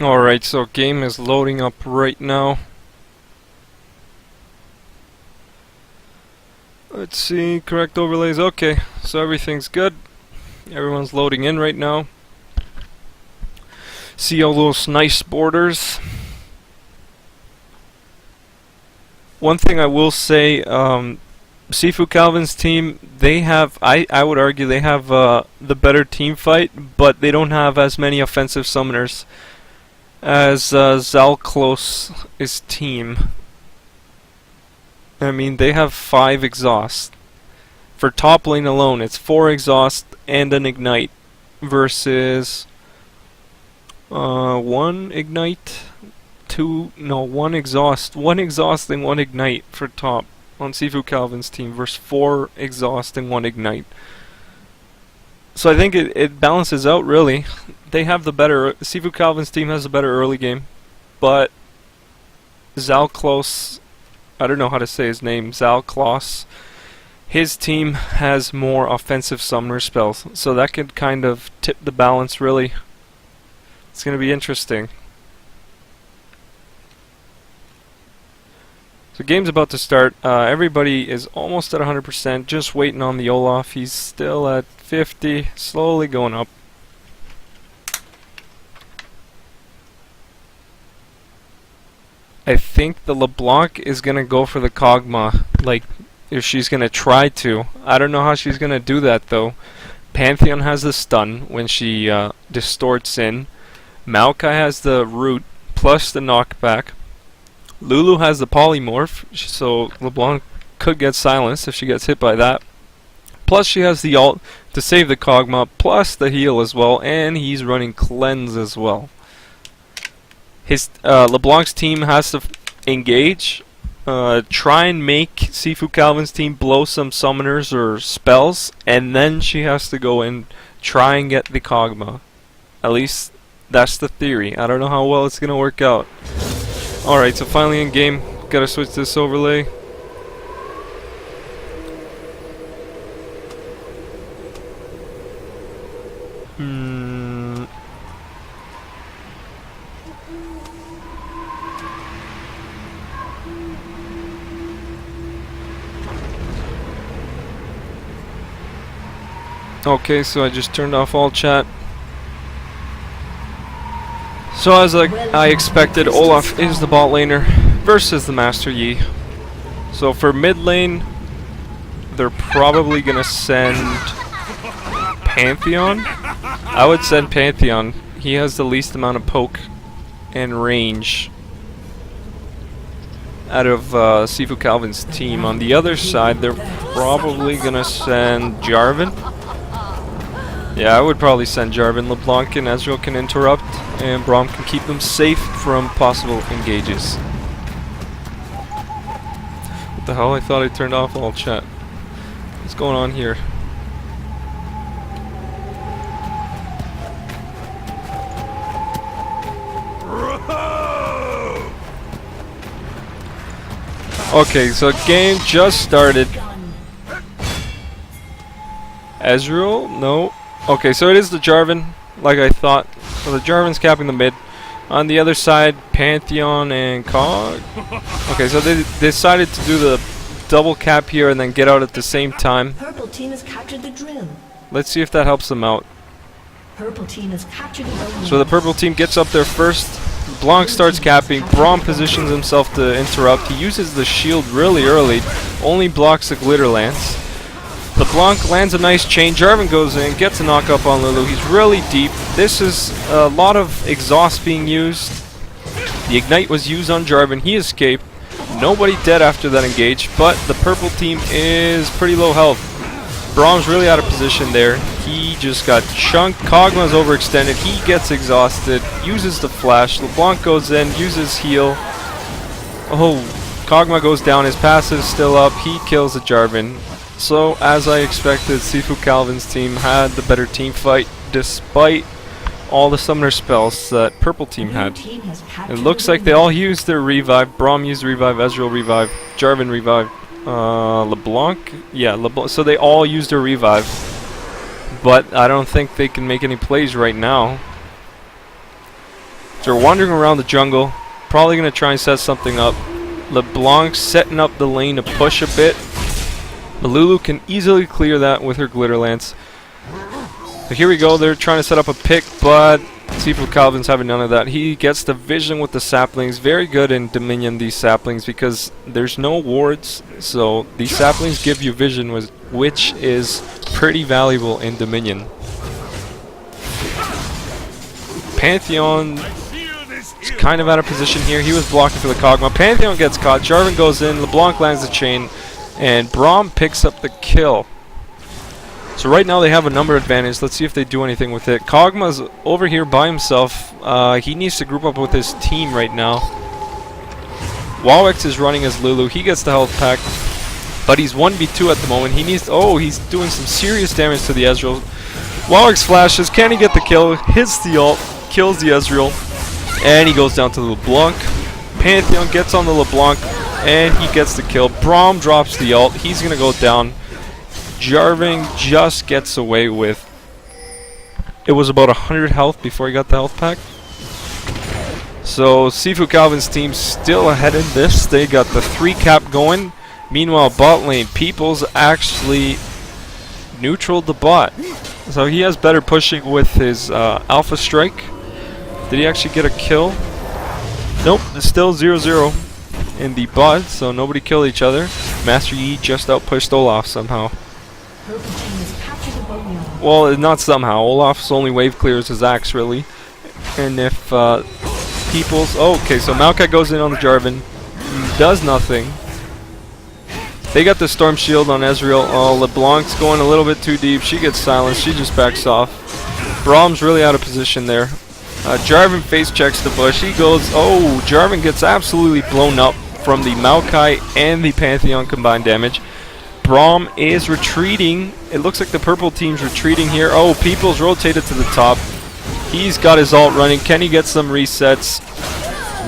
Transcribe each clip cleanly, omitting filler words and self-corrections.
Alright, so game is loading up right now. Let's see, correct overlays. Okay, so everything's good. Everyone's loading in right now. See all those nice borders. One thing I will say, Sifu Calvin's team, they have, I would argue they have the better team fight, but they don't have as many offensive summoners as Zalclos' team. I mean, they have 5 exhaust. For top lane alone, it's 4 exhaust and an ignite versus 1 ignite, 1 exhaust, 1 exhaust and 1 ignite for top on Sifu Calvin's team versus 4 exhaust and 1 ignite. So I think it balances out really. They have the better, Sifu Calvin's team has a better early game, but Zalclos, I don't know how to say his name, Zalclos, his team has more offensive summoner spells, so that could kind of tip the balance really. It's going to be interesting. So game's about to start. Everybody is almost at 100%, just waiting on the Olaf. He's still at 50, slowly going up. I think the LeBlanc is going to go for the Kog'Maw, like, if she's going to try to. I don't know how she's going to do that, though. Pantheon has the stun when she distorts in. Maokai has the root, plus the knockback. Lulu has the polymorph, so LeBlanc could get silenced if she gets hit by that. Plus she has the ult to save the Kog'Maw, plus the heal as well, and he's running cleanse as well. His LeBlanc's team has to engage, try and make Sifu Calvin's team blow some summoners or spells, and then she has to go and try and get the Kog'Maw. At least that's the theory. I don't know how well it's gonna work out. Alright, so finally in game, gotta switch this overlay. Okay, so I just turned off all chat. So as I expected, Olaf is the bot laner versus the Master Yi. So for mid lane, they're probably gonna send Pantheon. I would send Pantheon. He has the least amount of poke and range out of Sifu Calvin's team. On the other side, they're probably gonna send Jarvan. Yeah, I would probably send Jarvan. LeBlanc and Ezreal can interrupt, and Braum can keep them safe from possible engages. What the hell? I thought I turned off all chat. What's going on here? Okay, so game just started. Ezreal? No. Okay, so it is the Jarvan, like I thought. So the Jarvan's capping the mid. On the other side, Pantheon and Kog. Okay, so they decided to do the double cap here and then get out at the same time. Purple team has captured the drill. Let's see if that helps them out. Purple team has captured the So the purple team gets up there first. Blanc starts capping. Braum positions himself to interrupt. He uses the shield really early. Only blocks the glitter lance. LeBlanc lands a nice chain. Jarvan goes in, gets a knock up on Lulu. He's really deep. This is a lot of exhaust being used. The ignite was used on Jarvan. He escaped. Nobody dead after that engage, but the purple team is pretty low health. Braum's really out of position there. He just got chunked. Kog'Maw's overextended. He gets exhausted. Uses the flash. LeBlanc goes in, uses heal. Oh, Kog'Maw goes down. His passive's still up. He kills the Jarvan. So, as I expected, Sifu Calvin's team had the better team fight, despite all the summoner spells that purple team had. It looks like they all used their revive. Braum used revive, Ezreal revive, Jarvan revive, LeBlanc? Yeah, LeBlanc. So they all used their revive. But I don't think they can make any plays right now. So they're wandering around the jungle, probably going to try and set something up. LeBlanc setting up the lane to push a bit. But Lulu can easily clear that with her Glitter Lance. So here we go, they're trying to set up a pick, but Seafood Calvin's having none of that. He gets the vision with the saplings. Very good in Dominion, these saplings, because there's no wards. So these saplings give you vision, which is pretty valuable in Dominion. Pantheon is kind of out of position here. He was blocking for the Kog'Maw. Pantheon gets caught. Jarvan goes in. LeBlanc lands the chain. And Braum picks up the kill. So right now they have a number advantage. Let's see if they do anything with it. Kog'Maw's over here by himself. He needs to group up with his team right now. Ro8 is running as Lulu. He gets the health pack. But he's 1v2 at the moment. He needs... Oh, he's doing some serious damage to the Ezreal. Ro8 flashes. Can he get the kill? Hits the ult. Kills the Ezreal. And he goes down to the LeBlanc. Pantheon gets on the LeBlanc. And he gets the kill. Braum drops the ult. He's going to go down. Jarvan just gets away with... It was about 100 health before he got the health pack. So Seafood Calvin's team still ahead in this. They got the 3 cap going. Meanwhile, bot lane, Peoples actually neutraled the bot. So he has better pushing with his Alpha Strike. Did he actually get a kill? Nope, it's still 0-0 in the bot, so nobody killed each other. Master Yi just outpushed Olaf somehow. Well, not somehow. Olaf's only wave clears his axe, really. And if Peoples... Oh, okay, so Maokai goes in on the Jarvan. Does nothing. They got the Storm Shield on Ezreal. Oh, LeBlanc's going a little bit too deep. She gets silenced. She just backs off. Braum's really out of position there. Jarvan face checks the bush. He goes... Oh, Jarvan gets absolutely blown up from the Maokai and the Pantheon combined damage. Braum is retreating. It looks like the purple team's retreating here. Oh, People's rotated to the top. He's got his ult running. Can he get some resets?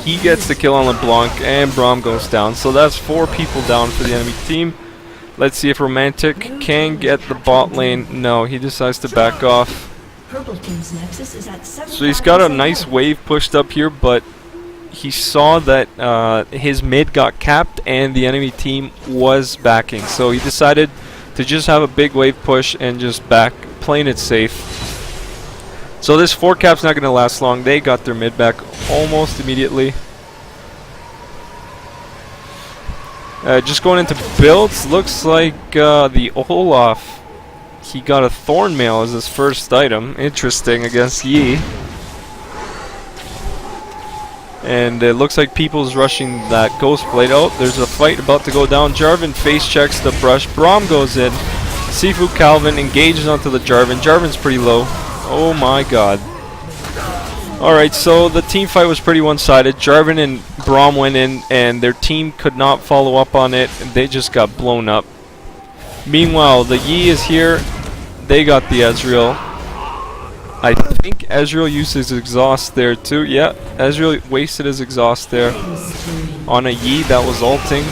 He gets the kill on LeBlanc, and Braum goes down. So that's 4 people down for the enemy team. Let's see if Romantic can get the bot lane. No, he decides to back off. So he's got a nice wave pushed up here, but he saw that his mid got capped and the enemy team was backing. So he decided to just have a big wave push and just back, playing it safe. So this 4 cap's not going to last long. They got their mid back almost immediately. Just going into builds, looks like the Olaf, he got a Thornmail as his first item. Interesting against Yi. And it looks like People's rushing that Ghost Blade. Oh, there's a fight about to go down. Jarvan face checks the brush. Braum goes in. Seafood Calvin engages onto the Jarvan. Jarvan's pretty low. Oh my god. Alright, so the team fight was pretty one-sided. Jarvan and Braum went in, and their team could not follow up on it, and they just got blown up. Meanwhile, the Yi is here. They got the Ezreal. I think Ezreal used his exhaust there too. Yeah, Ezreal wasted his exhaust there on a Yi that was ulting.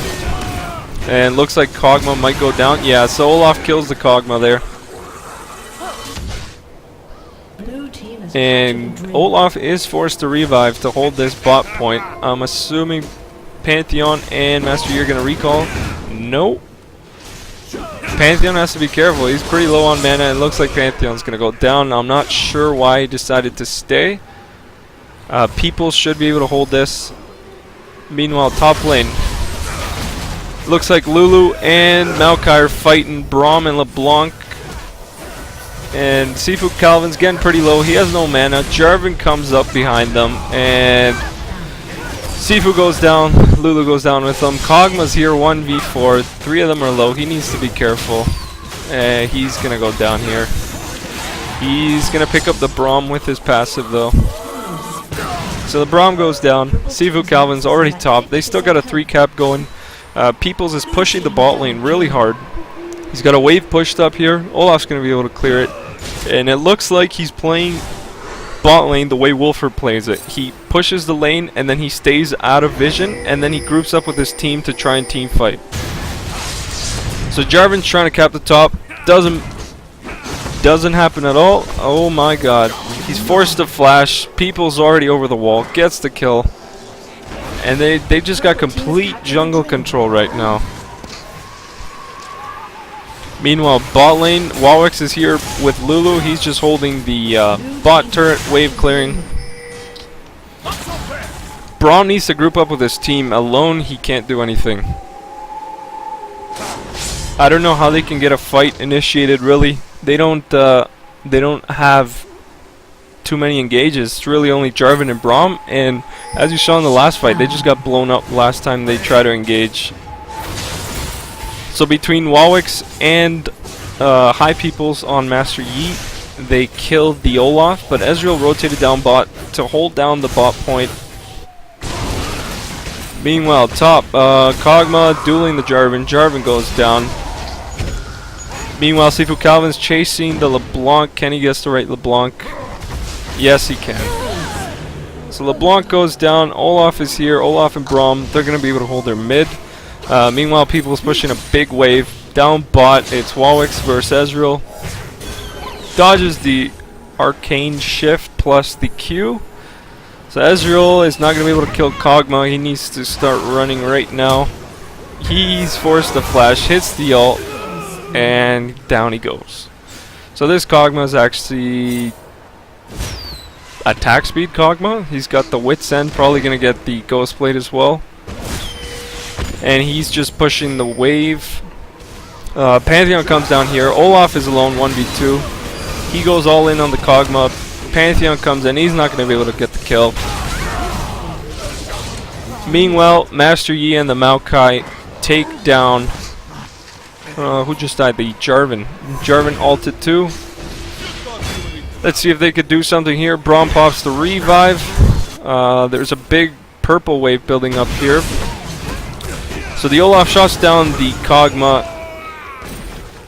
And looks like Kog'Maw might go down. Yeah, so Olaf kills the Kog'Maw there. And Olaf is forced to revive to hold this bot point. I'm assuming Pantheon and Master Yi are going to recall. Nope. Pantheon has to be careful. He's pretty low on mana. It looks like Pantheon's going to go down. I'm not sure why he decided to stay. People should be able to hold this. Meanwhile, top lane. Looks like Lulu and Maokai are fighting Braum and LeBlanc. And Seafood Calvin's getting pretty low. He has no mana. Jarvan comes up behind them. And Seafood goes down. Lulu goes down with them. Kog'Maw's here, 1v4. 3 of them are low. He needs to be careful. He's going to go down here. He's going to pick up the Braum with his passive, though. So the Braum goes down. Seafood Calvin's already top. They still got a 3 cap going. Peoples is pushing the bot lane really hard. He's got a wave pushed up here. Olaf's going to be able to clear it. And it looks like he's playing bot lane the way Wolford plays it. He pushes the lane and then he stays out of vision and then he groups up with his team to try and team fight. So Jarvan's trying to cap the top. Doesn't Doesn't happen at all. Oh my god. He's forced to flash. People's already over the wall. Gets the kill. And they just got complete jungle control right now. Meanwhile, bot lane, Wawix is here with Lulu. He's just holding the bot turret, wave clearing. Braum needs to group up with his team. Alone, he can't do anything. I don't know how they can get a fight initiated, really. They don't have too many engages. It's really only Jarvan and Braum, and as you saw in the last fight, they just got blown up last time they tried to engage. So between Wawix and High Peoples on Master Yi, they killed the Olaf, but Ezreal rotated down bot to hold down the bot point. Meanwhile, top, Kog'Maw dueling the Jarvan. Jarvan goes down. Meanwhile, Sifu Calvin's chasing the LeBlanc. Can he get the right LeBlanc? Yes, he can. So LeBlanc goes down. Olaf is here. Olaf and Braum, they're going to be able to hold their mid. Meanwhile, People's pushing a big wave. Down bot, it's Wawix versus Ezreal. Dodges the Arcane Shift plus the Q. So Ezreal is not going to be able to kill Kog'Maw. He needs to start running right now. He's forced to flash, hits the ult, and down he goes. So this Kog'Maw is actually attack speed Kog'Maw. He's got the Wit's End, probably going to get the Ghost Blade as well. And he's just pushing the wave. Pantheon comes down here. Olaf is alone 1v2. He goes all in on the Kog'Maw. Pantheon comes in. He's not going to be able to get the kill. Meanwhile, Master Yi and the Maokai take down... who just died? The Jarvan. Jarvan ulted too. Let's see if they could do something here. Braum pops the revive. There's a big purple wave building up here. So the Olaf shots down the Kog'Maw.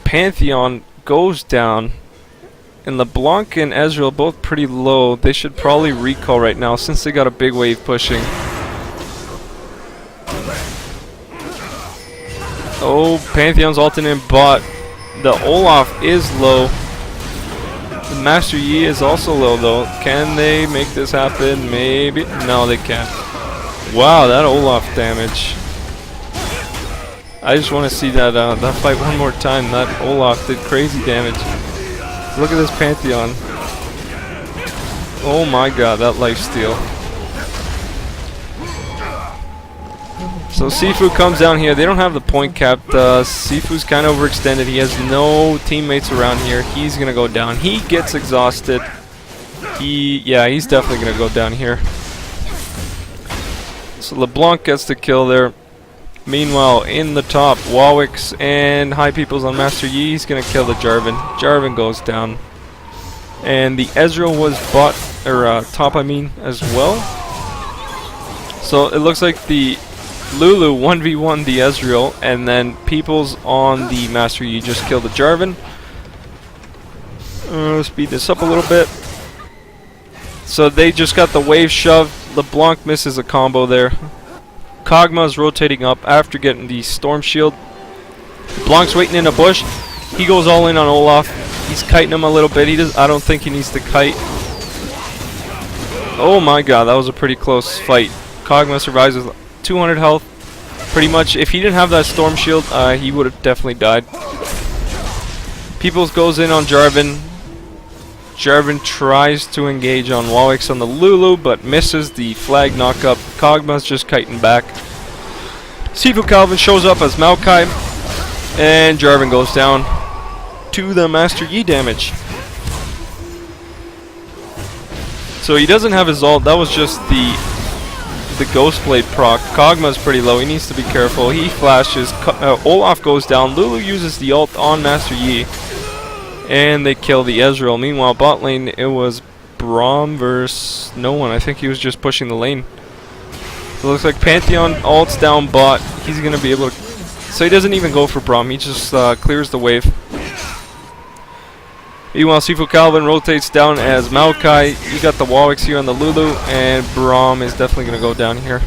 Pantheon goes down. And LeBlanc and Ezreal both pretty low. They should probably recall right now since they got a big wave pushing. Oh, Pantheon's ulting in bot. The Olaf is low. The Master Yi is also low though. Can they make this happen? Maybe. No, they can't. Wow, that Olaf damage. I just want to see that that fight one more time. That Olaf did crazy damage. Look at this Pantheon. Oh my god, that lifesteal. So Sifu comes down here. They don't have the point cap. Sifu's kind of overextended. He has no teammates around here. He's going to go down. He gets exhausted. Yeah, he's definitely going to go down here. So LeBlanc gets the kill there. Meanwhile, in the top, Wawix and High Peoples on Master Yi. He's going to kill the Jarvan. Jarvan goes down. And the Ezreal was bot, or top I mean, as well. So it looks like the Lulu 1v1 the Ezreal, and then Peoples on the Master Yi just killed the Jarvan. Speed this up a little bit. So they just got the wave shoved. LeBlanc misses a combo there. Kog'Maw's rotating up after getting the Storm Shield. Blanc's waiting in a bush. He goes all in on Olaf. He's kiting him a little bit. I don't think he needs to kite. Oh my god, that was a pretty close fight. Kog'Maw survives with 200 health. Pretty much, if he didn't have that Storm Shield, he would have definitely died. Peoples goes in on Jarvan. Jarvan tries to engage on Wawix on the Lulu, but misses the flag knockup. Kog'Maw's just kiting back. Sifu Calvin shows up as Maokai, and Jarvan goes down to the Master Yi damage. So he doesn't have his ult. That was just the Ghost Blade proc. Kog'Maw's pretty low. He needs to be careful. He flashes. Olaf goes down. Lulu uses the ult on Master Yi. And they kill the Ezreal. Meanwhile, bot lane, it was Braum versus no one. I think he was just pushing the lane. So it looks like Pantheon ults down bot. He's going to be able to... So he doesn't even go for Braum. He just clears the wave. Meanwhile, Sifu Calvin rotates down as Maokai. You got the Wawix here on the Lulu. And Braum is definitely going to go down here.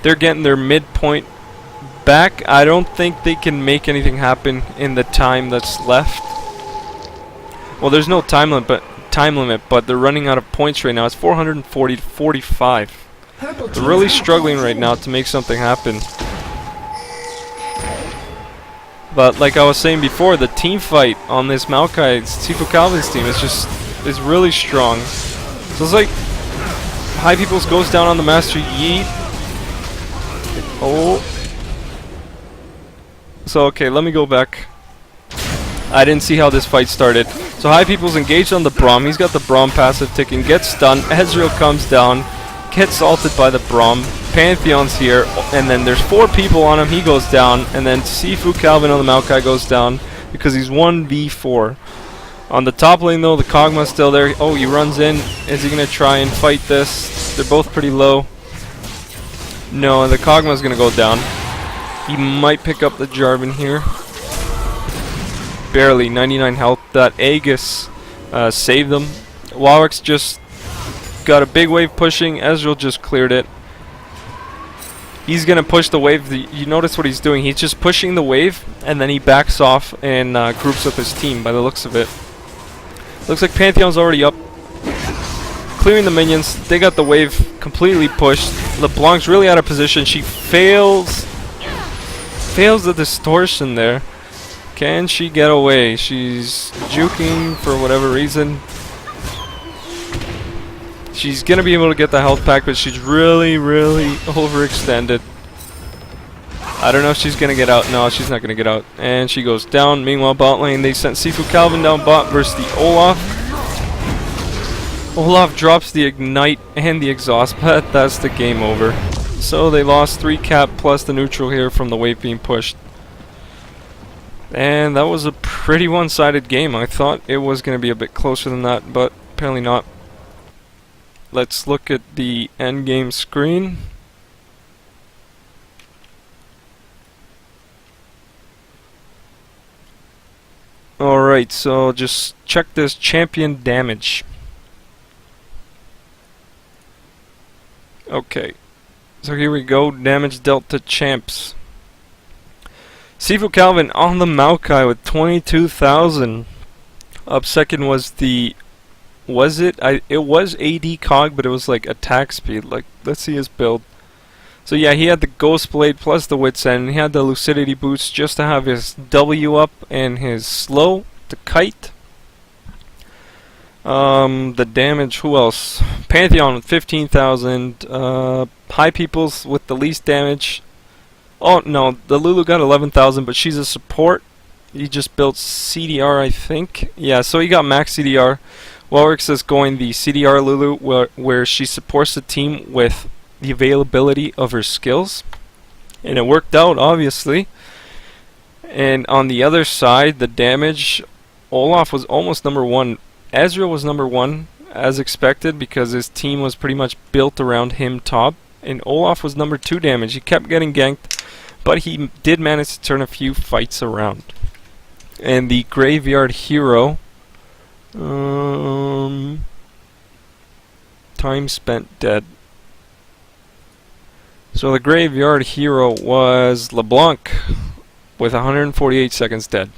They're getting their midpoint back. I don't think they can make anything happen in the time that's left. Well, there's no time limit, but they're running out of points right now. It's 440 to 45. Purple They're team really has struggling captured right the now to make something happen. But like I was saying before, the team fight on this Maokai, Sifu Calvin's team is really strong. So it's like High Peoples goes down on the Master Yeet. Oh. So okay, let me go back. I didn't see how this fight started. So High People's engaged on the Braum. He's got the Braum passive ticking, gets stunned. Ezreal comes down, gets salted by the Braum. Pantheon's here, and then there's 4 people on him. He goes down, and then Sifu Calvin on the Maokai goes down because he's 1v4. On the top lane though, the Kog'Maw's still there. Oh, he runs in. Is he gonna try and fight this? They're both pretty low. No, the Kog'Maw's gonna go down. He might pick up the Jarvan here. Barely, 99 health. That Aegis saved them. Warwick's just got a big wave pushing. Ezreal just cleared it. He's gonna push the wave. You notice what he's doing. He's just pushing the wave, and then he backs off and groups with his team. By the looks of it, looks like Pantheon's already up, clearing the minions. They got the wave completely pushed. LeBlanc's really out of position. She fails the distortion there. Can she get away? She's juking for whatever reason. She's gonna be able to get the health pack, but she's really overextended. I don't know if she's gonna get out. No, she's not gonna get out. And she goes down. Meanwhile, bot lane, they sent Sifu Calvin down bot versus the Olaf. Olaf drops the ignite and the exhaust, but that's the game over. So they lost 3 cap plus the neutral here from the wave being pushed. And that was a pretty one-sided game. I thought it was gonna be a bit closer than that, but apparently not. Let's look at the endgame screen. Alright, so just check this champion damage. Okay, so here we go, damage dealt to champs. Sifu Calvin on the Maokai with 22,000. Up second was the... it was AD Cog, but it was like attack speed. Like, let's see his build. So yeah, he had the Ghost Blade plus the Wit's End. He had the Lucidity boost just to have his W up and his slow to kite. The damage, who else? Pantheon with 15,000. High Peoples with the least damage. Oh no, the Lulu got 11,000, but she's a support. He just built CDR, I think. Yeah, so he got max CDR. Warwick's is going the CDR Lulu, where she supports the team with the availability of her skills. And it worked out, obviously. And on the other side, the damage, Olaf was almost number 1. Ezreal was number 1, as expected, because his team was pretty much built around him top. And Olaf was number 2 damage. He kept getting ganked, but he did manage to turn a few fights around. And the Graveyard Hero... time spent dead. So the Graveyard Hero was LeBlanc with 148 seconds dead.